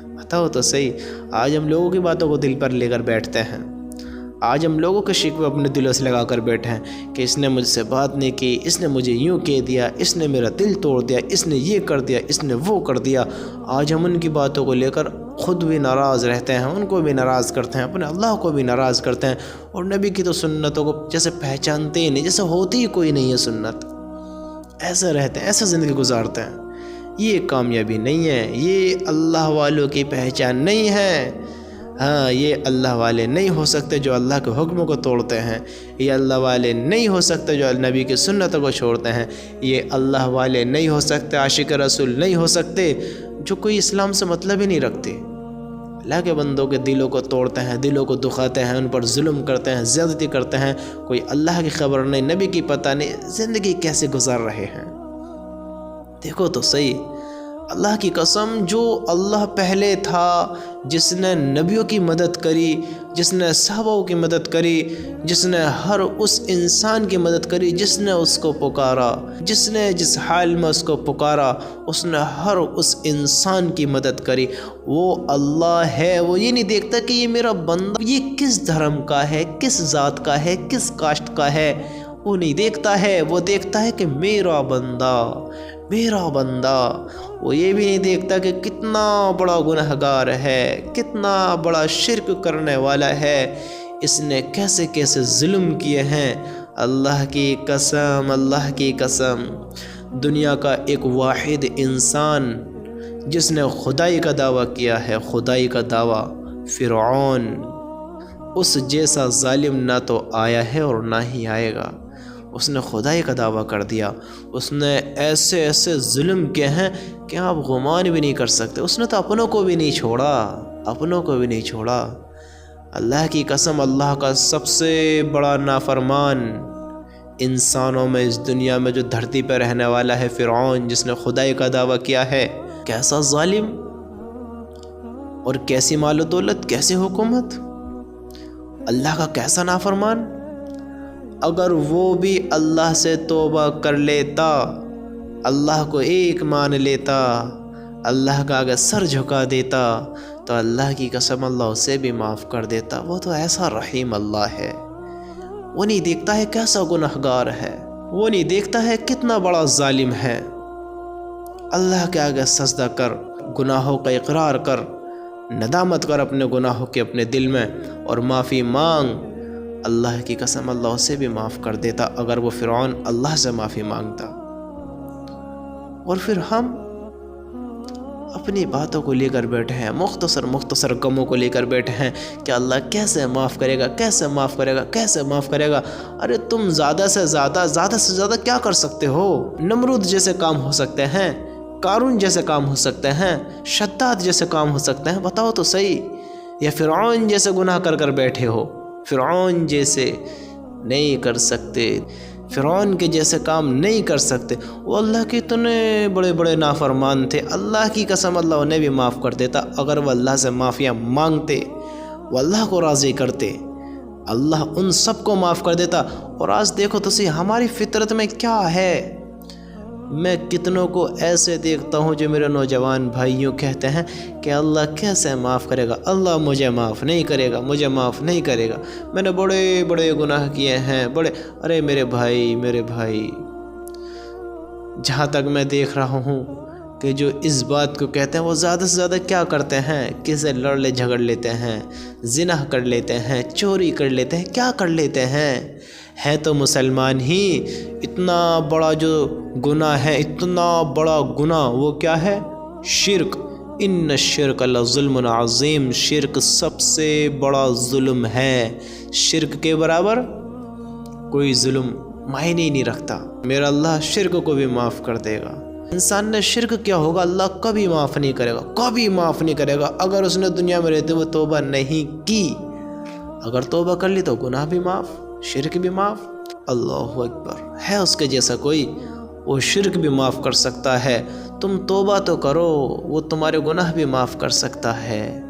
بتاؤ تو صحیح، آج ہم لوگوں کی باتوں کو دل پر لے کر بیٹھتے ہیں، آج ہم لوگوں کے شکوے اپنے دلوں سے لگا کر بیٹھے ہیں کہ اس نے مجھ سے بات نہیں کی، اس نے مجھے یوں کہہ دیا، اس نے میرا دل توڑ دیا، اس نے یہ کر دیا، اس نے وہ کر دیا۔ آج ہم ان کی باتوں کو لے کر خود بھی ناراض رہتے ہیں، ان کو بھی ناراض کرتے ہیں، اپنے اللہ کو بھی ناراض کرتے ہیں، اور نبی کی تو سنتوں کو جیسے پہچانتے ہی نہیں، جیسے ہوتی ہی کوئی نہیں ہے سنت۔ ایسے رہتے ہیں، ایسے زندگی گزارتے ہیں۔ یہ کامیابی نہیں ہے، یہ اللہ والوں کی پہچان نہیں ہے۔ ہاں، یہ اللہ والے نہیں ہو سکتے جو اللہ کے حکموں کو توڑتے ہیں، یہ اللہ والے نہیں ہو سکتے جو نبی کی سنتوں کو چھوڑتے ہیں، یہ اللہ والے نہیں ہو سکتے، عاشق رسول نہیں ہو سکتے جو کوئی اسلام سے مطلب ہی نہیں رکھتے، اللہ کے بندوں کے دلوں کو توڑتے ہیں، دلوں کو دکھاتے ہیں، ان پر ظلم کرتے ہیں، زیادتی کرتے ہیں، کوئی اللہ کی خبر نہیں، نبی کی پتہ نہیں، زندگی کیسے گزار رہے ہیں۔ دیکھو تو صحیح، اللہ کی قسم، جو اللہ پہلے تھا، جس نے نبیوں کی مدد کری، جس نے صحابہ کی مدد کری، جس نے ہر اس انسان کی مدد کری جس نے اس کو پکارا، جس نے جس حال میں اس کو پکارا، اس نے ہر اس انسان کی مدد کری، وہ اللہ ہے۔ وہ یہ نہیں دیکھتا کہ یہ میرا بندہ یہ کس دھرم کا ہے، کس ذات کا ہے، کس کاسٹ کا ہے، وہ نہیں دیکھتا ہے، وہ دیکھتا ہے کہ میرا بندہ، میرا بندہ۔ وہ یہ بھی نہیں دیکھتا کہ کتنا بڑا گنہگار ہے، کتنا بڑا شرک کرنے والا ہے، اس نے کیسے کیسے ظلم کیے ہیں۔ اللہ کی قسم، اللہ کی قسم، دنیا کا ایک واحد انسان جس نے خدائی کا دعویٰ کیا ہے، خدائی کا دعویٰ، فرعون، اس جیسا ظالم نہ تو آیا ہے اور نہ ہی آئے گا۔ اس نے خدائی کا دعویٰ کر دیا، اس نے ایسے ایسے ظلم کیے ہیں کہ آپ گمان بھی نہیں کر سکتے۔ اس نے تو اپنوں کو بھی نہیں چھوڑا، اپنوں کو بھی نہیں چھوڑا۔ اللہ کی قسم، اللہ کا سب سے بڑا نافرمان انسانوں میں، اس دنیا میں جو دھرتی پہ رہنے والا ہے، فرعون، جس نے خدائی کا دعویٰ کیا ہے۔ کیسا ظالم اور کیسی مال و دولت، کیسی حکومت، اللہ کا کیسا نافرمان۔ اگر وہ بھی اللہ سے توبہ کر لیتا، اللہ کو ایک مان لیتا، اللہ کا اگر سر جھکا دیتا، تو اللہ کی قسم اللہ اسے بھی معاف کر دیتا۔ وہ تو ایسا رحیم اللہ ہے، وہ نہیں دیکھتا ہے کیسا گنہگار ہے، وہ نہیں دیکھتا ہے کتنا بڑا ظالم ہے۔ اللہ کے آگے سجدہ کر، گناہوں کا اقرار کر، ندامت کر اپنے گناہوں کے اپنے دل میں، اور معافی مانگ۔ اللہ کی قسم اللہ اسے بھی معاف کر دیتا اگر وہ فرعون اللہ سے معافی مانگتا۔ اور پھر ہم اپنی باتوں کو لے کر بیٹھے ہیں، مختصر مختصر غموں کو لے کر بیٹھے ہیں کہ اللہ کیسے معاف کرے گا، کیسے معاف کرے گا، کیسے معاف کرے گا۔ ارے تم زیادہ سے زیادہ کیا کر سکتے ہو؟ نمرود جیسے کام ہو سکتے ہیں، قارون جیسے کام ہو سکتے ہیں، شداد جیسے کام ہو سکتے ہیں، بتاؤ تو صحیح۔ یا فرعون جیسے گناہ کر کر بیٹھے ہو؟ فرعون جیسے نہیں کر سکتے، فرعون کے جیسے کام نہیں کر سکتے۔ وہ اللہ کے اتنے بڑے بڑے نافرمان تھے، اللہ کی قسم اللہ انہیں بھی معاف کر دیتا اگر وہ اللہ سے معافیاں مانگتے، وہ اللہ کو راضی کرتے، اللہ ان سب کو معاف کر دیتا۔ اور آج دیکھو تو صحیح ہماری فطرت میں کیا ہے۔ میں کتنوں کو ایسے دیکھتا ہوں جو میرے نوجوان بھائیوں کہتے ہیں کہ اللہ کیسے معاف کرے گا، اللہ مجھے معاف نہیں کرے گا، مجھے معاف نہیں کرے گا، میں نے بڑے بڑے گناہ کیے ہیں، بڑے۔ ارے میرے بھائی، جہاں تک میں دیکھ رہا ہوں کہ جو اس بات کو کہتے ہیں وہ زیادہ سے زیادہ کیا کرتے ہیں، کسے لڑ لے جھگڑ لیتے ہیں، زنا کر لیتے ہیں، چوری کر لیتے ہیں، کیا کر لیتے ہیں۔ ہے تو مسلمان ہی، اتنا بڑا جو گناہ ہے، اتنا بڑا گناہ، وہ کیا ہے؟ شرک۔ ان الشرک لظلم عظیم، شرک سب سے بڑا ظلم ہے۔ شرک کے برابر کوئی ظلم معنی ہی نہیں رکھتا۔ میرا اللہ شرک کو بھی معاف کر دے گا۔ انسان نے شرک کیا ہوگا اللہ کبھی معاف نہیں کرے گا، کبھی معاف نہیں کرے گا اگر اس نے دنیا میں رہتے ہوئے توبہ نہیں کی۔ اگر توبہ کر لی تو گناہ بھی معاف، شرک بھی معاف۔ اللہ اکبر، ہے اس کے جیسا کوئی؟ وہ شرک بھی معاف کر سکتا ہے، تم توبہ تو کرو، وہ تمہارے گناہ بھی معاف کر سکتا ہے۔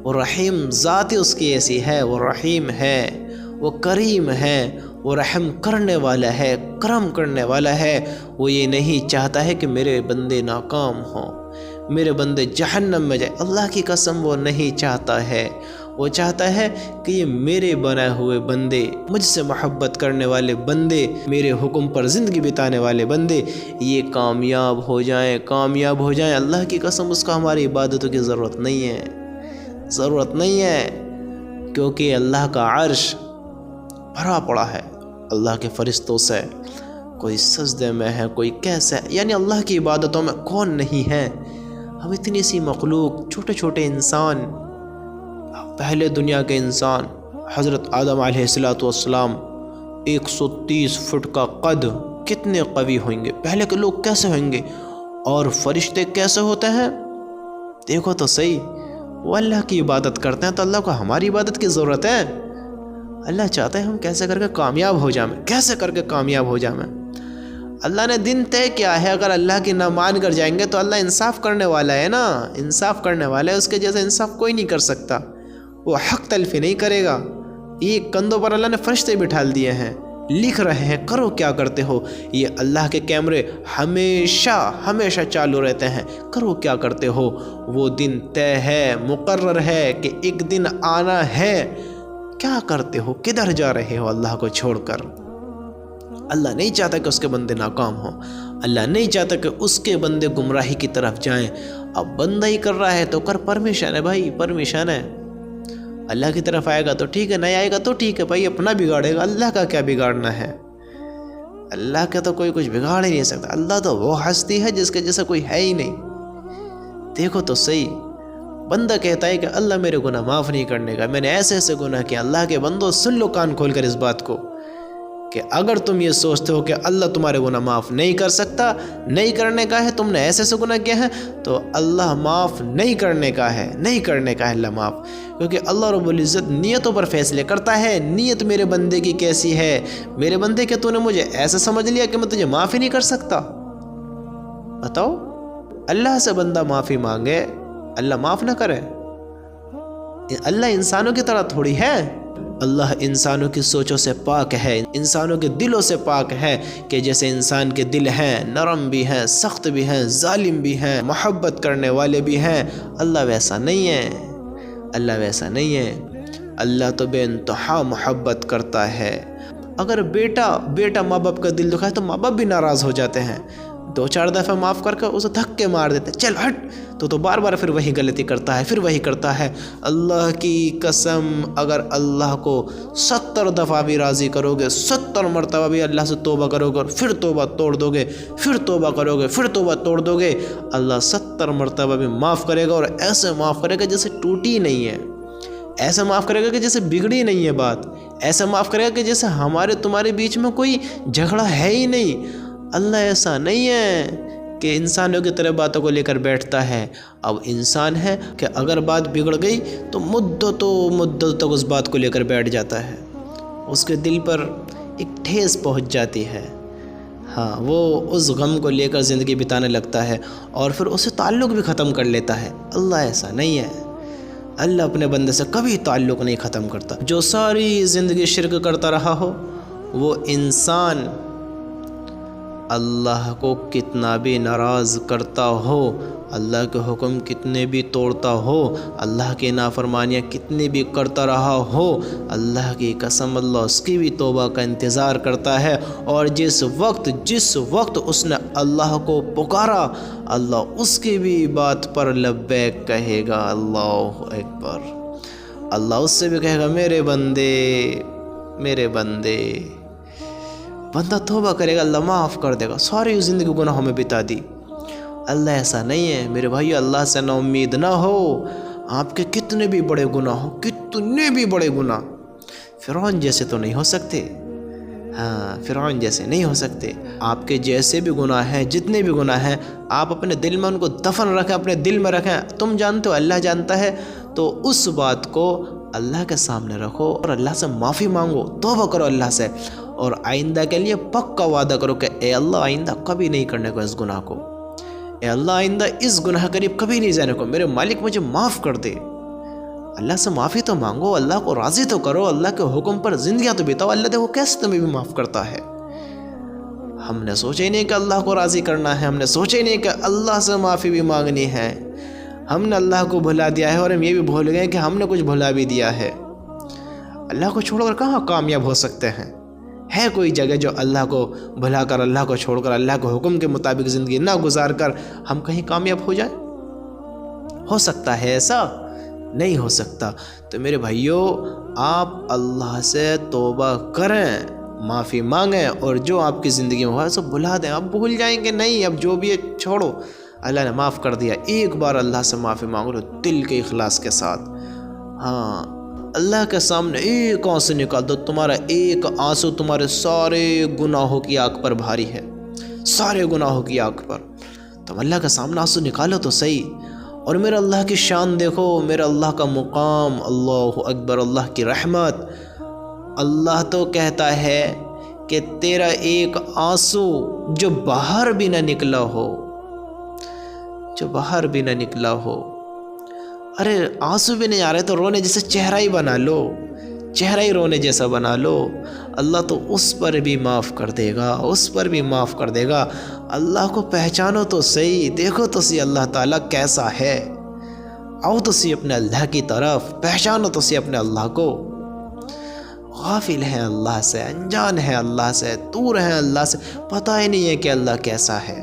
وہ رحیم ذات ہی اس کی ایسی ہے، وہ رحیم ہے، وہ کریم ہے، وہ رحم کرنے والا ہے، کرم کرنے والا ہے۔ وہ یہ نہیں چاہتا ہے کہ میرے بندے ناکام ہوں، میرے بندے جہنم میں جائے، اللہ کی قسم وہ نہیں چاہتا ہے۔ وہ چاہتا ہے کہ یہ میرے بنائے ہوئے بندے، مجھ سے محبت کرنے والے بندے، میرے حکم پر زندگی بتانے والے بندے یہ کامیاب ہو جائیں، کامیاب ہو جائیں۔ اللہ کی قسم اس کو ہماری عبادتوں کی ضرورت نہیں ہے، ضرورت نہیں ہے، کیونکہ اللہ کا عرش بھرا پڑا ہے اللہ کے فرشتوں سے۔ کوئی سجدے میں ہے، کوئی کیسے، یعنی اللہ کی عبادتوں میں کون نہیں ہے؟ ہم اتنی سی مخلوق، چھوٹے چھوٹے انسان، پہلے دنیا کے انسان حضرت آدم علیہ السلام 130 فٹ کا قد، کتنے قوی ہوئیں گے، پہلے کے لوگ کیسے ہوئیں گے، اور فرشتے کیسے ہوتے ہیں؟ دیکھو تو صحیح، وہ اللہ کی عبادت کرتے ہیں تو اللہ کو ہماری عبادت کی ضرورت ہے؟ اللہ چاہتا ہے ہم کیسے کر کے کامیاب ہو جائیں، کیسے کر کے کامیاب ہو جائیں۔ اللہ نے دن طے کیا ہے، اگر اللہ کی نہ مان کر جائیں گے تو اللہ انصاف کرنے والا ہے نا، انصاف کرنے والا ہے، اس کے جیسے انصاف کوئی نہیں کر سکتا، وہ حق تلفی نہیں کرے گا۔ یہ کندھوں پر اللہ نے فرشتے بٹھال دیے ہیں، لکھ رہے ہیں کرو کیا کرتے ہو، یہ اللہ کے کیمرے ہمیشہ چالو رہتے ہیں، کرو کیا کرتے ہو۔ وہ دن طے ہے، مقرر ہے کہ ایک دن آنا ہے، کیا کرتے ہو، کدھر جا رہے ہو اللہ کو چھوڑ کر؟ اللہ نہیں چاہتا کہ اس کے بندے ناکام ہوں، اللہ نہیں چاہتا کہ اس کے بندے گمراہی کی طرف جائیں۔ اب بندہ ہی کر رہا ہے تو کر، پرمیشن ہے بھائی، پرمیشن ہے۔ اللہ کی طرف آئے گا تو ٹھیک ہے، نہیں آئے گا تو ٹھیک ہے بھائی، اپنا بگاڑے گا، اللہ کا کیا بگاڑنا ہے؟ اللہ کا تو کوئی کچھ بگاڑ ہی نہیں سکتا، اللہ تو وہ ہستی ہے جس کے جیسا کوئی ہے ہی نہیں۔ دیکھو تو صحیح، بندہ کہتا ہے کہ اللہ میرے گناہ معاف نہیں کرنے کا، میں نے ایسے ایسے گناہ کیا۔ اللہ کے بندو سن لو کان کھول کر اس بات کو، کہ اگر تم یہ سوچتے ہو کہ اللہ تمہارے گناہ معاف نہیں کر سکتا، نہیں کرنے کا ہے، تم نے ایسے ایسے گناہ کیا ہے، تو اللہ معاف نہیں کرنے کا ہے، نہیں کرنے کا ہے اللہ معاف، کیونکہ اللہ رب العزت نیتوں پر فیصلے کرتا ہے۔ نیت میرے بندے کی کیسی ہے؟ میرے بندے کہ تو نے مجھے ایسا سمجھ لیا کہ میں تجھے معاف ہی نہیں کر سکتا؟ بتاؤ، اللہ سے بندہ معافی مانگے اللہ معاف نہ کرے؟ اللہ انسانوں کی طرح تھوڑی ہے، اللہ انسانوں کی سوچوں سے پاک ہے، انسانوں کے دلوں سے پاک ہے، کہ جیسے انسان کے دل ہیں، نرم بھی ہیں، سخت بھی ہیں، ظالم بھی ہیں، محبت کرنے والے بھی ہیں۔ اللہ ویسا نہیں ہے، اللہ ویسا نہیں ہے، اللہ تو بے انتہا محبت کرتا ہے۔ اگر بیٹا ماں باپ کا دل دکھائے تو ماں باپ بھی ناراض ہو جاتے ہیں، 2-4 دفعہ معاف کر کے اسے دھکے مار دیتے، چل ہٹ، تو بار بار پھر وہی غلطی کرتا ہے، پھر وہی کرتا ہے۔ اللہ کی قسم، اگر اللہ کو 70 دفعہ بھی راضی کرو گے، 70 مرتبہ بھی اللہ سے توبہ کرو گے اور پھر توبہ توڑ دو گے، پھر توبہ کرو گے، پھر توبہ توڑ دو گے، اللہ 70 مرتبہ بھی معاف کرے گا، اور ایسے معاف کرے گا جیسے ٹوٹی نہیں ہے، ایسے معاف کرے گا کہ جیسے بگڑی نہیں ہے بات، ایسے معاف کرے گا کہ جیسے ہمارے تمہارے بیچ میں کوئی جھگڑا ہے ہی نہیں۔ اللہ ایسا نہیں ہے کہ انسانوں کی طرح باتوں کو لے کر بیٹھتا ہے۔ اب انسان ہے کہ اگر بات بگڑ گئی تو مدتوں تک اس بات کو لے کر بیٹھ جاتا ہے، اس کے دل پر ایک ٹھیس پہنچ جاتی ہے، ہاں، وہ اس غم کو لے کر زندگی بتانے لگتا ہے اور پھر اسے تعلق بھی ختم کر لیتا ہے۔ اللہ ایسا نہیں ہے، اللہ اپنے بندے سے کبھی تعلق نہیں ختم کرتا۔ جو ساری زندگی شرک کرتا رہا ہو، وہ انسان اللہ کو کتنا بھی ناراض کرتا ہو، اللہ کے حکم کتنے بھی توڑتا ہو، اللہ کی نافرمانیاں کتنی بھی کرتا رہا ہو، اللہ کی قسم اللہ اس کی بھی توبہ کا انتظار کرتا ہے، اور جس وقت اس نے اللہ کو پکارا، اللہ اس کی بھی بات پر لبیک کہے گا۔ اللہ اکبر، اللہ اس سے بھی کہے گا میرے بندے، بندہ توبہ کرے گا، اللہ معاف کر دے گا، ساری زندگی گناہوں میں بتا دی۔ اللہ ایسا نہیں ہے میرے بھائی، اللہ سے نا امید نہ ہو۔ آپ کے کتنے بھی بڑے گناہ ہو، کتنے بھی بڑے گناہ، فرعون جیسے تو نہیں ہو سکتے، ہاں، فرعون جیسے نہیں ہو سکتے۔ آپ کے جیسے بھی گناہ ہیں، جتنے بھی گناہ ہیں، آپ اپنے دل میں ان کو دفن رکھیں، اپنے دل میں رکھیں۔ تم جانتے ہو، اللہ جانتا ہے، تو اس بات کو اللہ کے سامنے رکھو اور اللہ سے معافی مانگو، توبہ کرو اللہ سے، اور آئندہ کے لیے پکا وعدہ کرو کہ اے اللہ آئندہ کبھی نہیں کرنے کو اس گناہ کو، اے اللہ آئندہ اس گناہ قریب کبھی نہیں جانے کو، میرے مالک مجھے معاف کر دے۔ اللہ سے معافی تو مانگو، اللہ کو راضی تو کرو، اللہ کے حکم پر زندگیاں تو بتاؤ، اللہ دیکھو کیسے تمہیں بھی معاف کرتا ہے۔ ہم نے سوچا ہی نہیں کہ اللہ کو راضی کرنا ہے، ہم نے سوچا ہی نہیں کہ اللہ سے معافی بھی مانگنی ہے۔ ہم نے اللہ کو بھلا دیا ہے اور ہم یہ بھی بھول گئے کہ ہم نے کچھ بھلا بھی دیا ہے۔ اللہ کو چھوڑ کر کہاں کامیاب ہو سکتے ہیں؟ ہے کوئی جگہ جو اللہ کو بھلا کر، اللہ کو چھوڑ کر، اللہ کے حکم کے مطابق زندگی نہ گزار کر ہم کہیں کامیاب ہو جائیں؟ ہو سکتا ہے ایسا؟ نہیں ہو سکتا۔ تو میرے بھائیوں، آپ اللہ سے توبہ کریں، معافی مانگیں، اور جو آپ کی زندگی میں ہوا ہے سب بھلا دیں۔ آپ بھول جائیں گے نہیں، اب جو بھی ہے چھوڑو، اللہ نے معاف کر دیا۔ ایک بار اللہ سے معافی مانگ لو دل کے اخلاص کے ساتھ، ہاں، اللہ کے سامنے ایک آنسو نکال دو، تمہارا ایک آنسو تمہارے سارے گناہوں کی آنکھ پر بھاری ہے، سارے گناہوں کی آنکھ پر۔ تم اللہ کے سامنے آنسو نکالو تو صحیح، اور میرا اللہ کی شان دیکھو، میرا اللہ کا مقام، اللہ اکبر، اللہ کی رحمت۔ اللہ تو کہتا ہے کہ تیرا ایک آنسو جو باہر بھی نہ نکلا ہو، جو باہر بھی نہ نکلا ہو، ارے آنسو بھی نہیں آ رہے تو رونے جیسے چہرہ ہی بنا لو، چہرہ ہی رونے جیسا بنا لو، اللہ تو اس پر بھی معاف کر دے گا، اس پر بھی معاف کر دے گا۔ اللہ کو پہچانو تو صحیح، دیکھو تو صحیح اللہ تعالیٰ کیسا ہے، آؤ تو صحیح اپنے اللہ کی طرف، پہچانو تو صحیح اپنے اللہ کو۔ غافل ہے اللہ سے، انجان ہے اللہ سے، دور ہے اللہ سے، پتہ ہی نہیں ہے کہ اللہ کیسا ہے۔